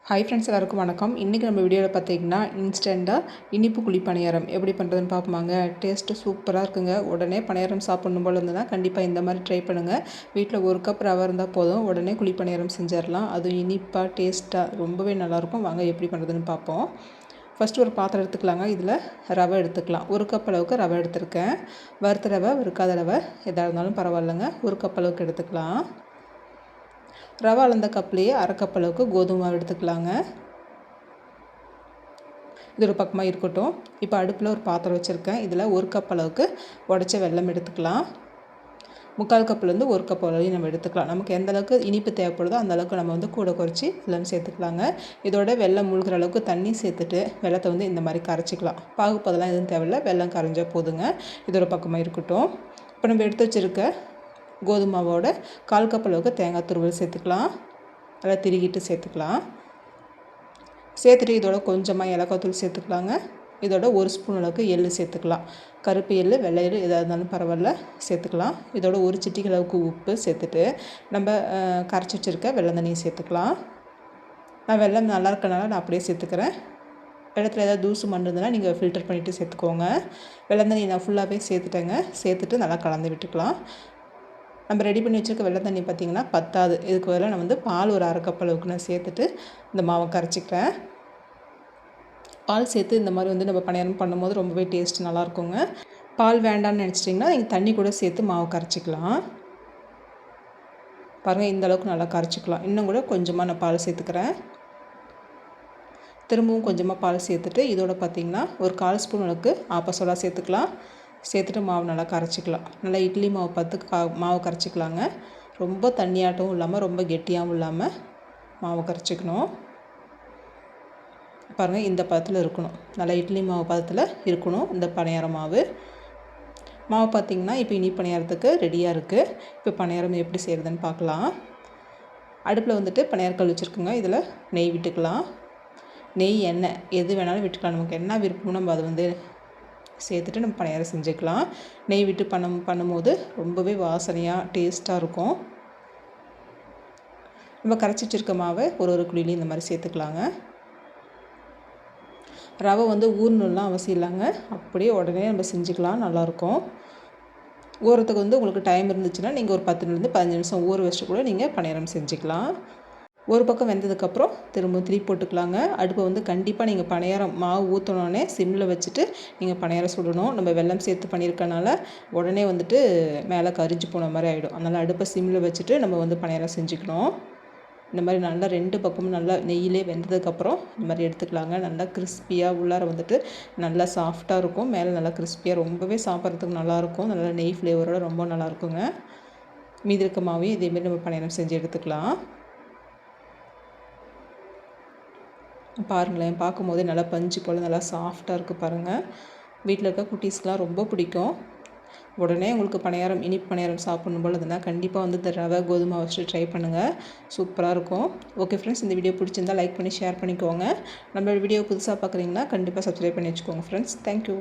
Hi friends, எல்லாருக்கும் வணக்கம். இன்றைக்கி நம்ம வீடியோவில் பார்த்தீங்கன்னா இன்ஸ்டண்ட்டாக இனிப்பு குழி பணியாரம் எப்படி பண்ணுறதுன்னு பார்ப்போமாங்க. டேஸ்ட்டு சூப்பராக இருக்குங்க. உடனே பணியாரம் சாப்பிடணும் போல் இருந்ததுன்னா கண்டிப்பாக இந்த மாதிரி ட்ரை பண்ணுங்கள். வீட்டில் ஒரு கப் ரவை இருந்தால் போதும், உடனே குழி பணியாரம் செஞ்சிடலாம். அதுவும் இனிப்பாக டேஸ்ட்டாக ரொம்பவே நல்லாயிருக்கும். வாங்க எப்படி பண்ணுறதுன்னு பார்ப்போம். ஃபஸ்ட்டு ஒரு பாத்திரம் எடுத்துக்கலாங்க. இதில் ரவை எடுத்துக்கலாம். ஒரு கப் அளவுக்கு ரவை எடுத்துருக்கேன். வறுத்த ரவை, வறுக்காத ரவை எதாக இருந்தாலும் பரவாயில்லைங்க. ஒரு கப் அளவுக்கு எடுத்துக்கலாம். ரவை அளந்த கப்லேயே அரை கப் அளவுக்கு கோதுமை மாவு எடுத்துக்கலாங்க. இது ஒரு பக்கமாக இருக்கட்டும். இப்போ அடுப்பில் ஒரு பாத்திரம் வச்சுருக்கேன். இதில் ஒரு கப் அளவுக்கு உடச்ச வெல்லம் எடுத்துக்கலாம். 3/4 கப்லேருந்து ஒரு கப் வரையும் நம்ம எடுத்துக்கலாம். நமக்கு எந்த அளவுக்கு இனிப்பு தேவைப்படுதோ அந்த அளவுக்கு நம்ம கூட குறைச்சி வெல்லம் சேர்த்துக்கலாங்க. இதோட வெல்லம் முழுகிற அளவுக்கு தண்ணி சேர்த்துட்டு வெல்லத்தை இந்த மாதிரி கரைச்சிக்கலாம். பாகுப்பதெல்லாம் எதுவும் தேவையில்லை, வெல்லம் கரைஞ்சால் போதுங்க. இது ஒரு பக்கமாக இருக்கட்டும். இப்போ நம்ம எடுத்து வச்சுருக்க கோதுமை மாவோட 1/4 கப் அளவுக்கு தேங்காய் துருவல் சேர்த்துக்கலாம். நல்லா திருகிட்டு சேர்த்துக்கலாம். சேர்த்துட்டு இதோட கொஞ்சமாக ஏலக்காய் தூள் சேர்த்துக்கலாங்க. இதோட 1 ஸ்பூன் அளவுக்கு எள் சேர்த்துக்கலாம். கருப்பு எள், வெள்ளை எள் எதாக இருந்தாலும் பரவாயில்ல சேர்த்துக்கலாம். இதோட ஒரு சிட்டிகை அளவுக்கு உப்பு சேர்த்துட்டு நம்ம கரைச்சி வச்சுருக்க வெல்லம் தண்ணியை சேர்த்துக்கலாம். நான் வெல்லம் நல்லா இருக்கனால நான் அப்படியே சேர்த்துக்கிறேன். வெள்ளத்தில் ஏதாவது தூசு மண் இருந்ததுன்னா நீங்கள் ஃபில்டர் பண்ணிவிட்டு சேர்த்துக்கோங்க. வெல்லம் தண்ணி நான் ஃபுல்லாகவே சேர்த்துட்டேங்க. சேர்த்துட்டு நல்லா கலந்து விட்டுக்கலாம். நம்ம ரெடி பண்ணி வச்சுருக்க வெள்ளை தண்ணி பார்த்திங்கன்னா பத்தாது. இதுக்கு பதிலாக நான் பால் ஒரு அரை கப் அளவுக்கு நான் சேர்த்துட்டு இந்த மாவை கரைச்சிக்கிறேன். பால் சேர்த்து இந்த மாதிரி நம்ம பணியாரம் பண்ணும்போது ரொம்பவே டேஸ்ட் நல்லாயிருக்குங்க. பால் வேண்டாம்னு நினச்சிட்டிங்கன்னா நீங்கள் தண்ணி கூட சேர்த்து மாவை கரைச்சிக்கலாம். பாருங்கள், இந்த அளவுக்கு நல்லா கரைச்சிக்கலாம். இன்னும் கூட கொஞ்சமாக நான் பால் சேர்த்துக்கிறேன். திரும்பவும் கொஞ்சமாக பால் சேர்த்துட்டு இதோட பார்த்திங்கன்னா ஒரு 1/4 ஸ்பூன் அளவுக்கு ஆப்ப சோடா சேர்த்துக்கலாம். சேர்த்துட்டு மாவு நல்லா கரைச்சிக்கலாம். நல்லா இட்லி மாவு பார்த்து மாவு கரைச்சிக்கலாங்க. ரொம்ப தண்ணியாட்டவும் இல்லாமல் ரொம்ப கெட்டியாகவும் இல்லாமல் மாவு கரைச்சிக்கணும். பாருங்கள், இந்த பதத்தில் இருக்கணும். நல்லா இட்லி மாவு பதத்தில் இருக்கணும் இந்த பணியாரம் மாவு. மாவு பார்த்திங்கன்னா இப்போ இனி பணியாரத்துக்கு ரெடியாக இருக்குது. இப்போ பணியாரம் எப்படி செய்கிறதுன்னு பார்க்கலாம். அடுப்பில் பணியாரக்கல் வச்சுருக்குங்க. இதில் நெய் விட்டுக்கலாம். நெய், எண்ணெய் எது வேணாலும் விட்டுக்கலாம். நமக்கு என்ன விருப்பமோ நம்ம அதை சேர்த்துட்டு நம்ம பணியாரம் செஞ்சுக்கலாம். நெய் விட்டு பண்ணும்போது ரொம்பவே வாசனையாக டேஸ்ட்டாக இருக்கும். நம்ம கரைச்சி வச்சுருக்க மாவை ஒரு குழிலையும் இந்த மாதிரி சேர்த்துக்கலாங்க. ரவை ஊறணும்லாம் அவசியம் இல்லைங்க. அப்படியே உடனே நம்ம செஞ்சுக்கலாம், நல்லாயிருக்கும். ஊறத்துக்கு உங்களுக்கு டைம் இருந்துச்சுன்னா நீங்கள் ஒரு 10 15 நிமிஷம் ஊற வச்சுட்டு கூட நீங்கள் பணியாரம் செஞ்சுக்கலாம். ஒரு பக்கம் வெந்ததுக்கப்புறம் திருப்பி போட்டுக்கலாங்க. அடுப்பை கண்டிப்பாக நீங்கள் பணியாரம் மாவு ஊற்றினோடனே சிம்மில் வச்சுட்டு நீங்கள் பணியாரம் சுடணும். நம்ம வெல்லம் சேர்த்து பண்ணியிருக்கனால உடனே மேலே கரிஞ்சு போன மாதிரி ஆகிடும். அதனால் அடுப்பை சிம்மில் வச்சுட்டு நம்ம பணியாரம் செஞ்சுக்கணும். இந்த மாதிரி நல்லா 2 பக்கமும் நல்லா நெய்யிலே வெந்ததுக்கப்புறம் இந்த மாதிரி எடுத்துக்கலாங்க. நல்லா கிறிஸ்பியாக உள்ளார நல்லா சாஃப்டாக இருக்கும். மேலே நல்லா கிறிஸ்பியாக ரொம்பவே சாப்பிட்றதுக்கு நல்லாயிருக்கும். நல்லா நெய் ஃப்ளேவரோடு ரொம்ப நல்லாயிருக்குங்க. மீதி இருக்க மாவையும் இதேமாரி நம்ம பணியாரம் செஞ்சு எடுத்துக்கலாம். பாருங்களேன், பார்க்கும்போதே நல்லா பஞ்சு போல் நல்லா சாஃப்டாக இருக்குது பாருங்கள். வீட்டில் இருக்க குட்டீஸ்க்கெலாம் ரொம்ப பிடிக்கும். உடனே உங்களுக்கு பணியாரம், இனிப்பு பணியாரம் சாப்பிடணும் போல் இருந்ததுன்னா கண்டிப்பாக இந்த ரவை கோதுமை வச்சுட்டு ட்ரை பண்ணுங்கள். சூப்பராக இருக்கும். ஓகே ஃப்ரெண்ட்ஸ், இந்த வீடியோ பிடிச்சிருந்தால் லைக் பண்ணி ஷேர் பண்ணிக்கோங்க. நம்மளோட வீடியோ புதுசாக பார்க்குறீங்கன்னா கண்டிப்பாக சப்ஸ்கிரைப் பண்ணி வச்சுக்கோங்க ஃப்ரெண்ட்ஸ். தேங்க்யூ.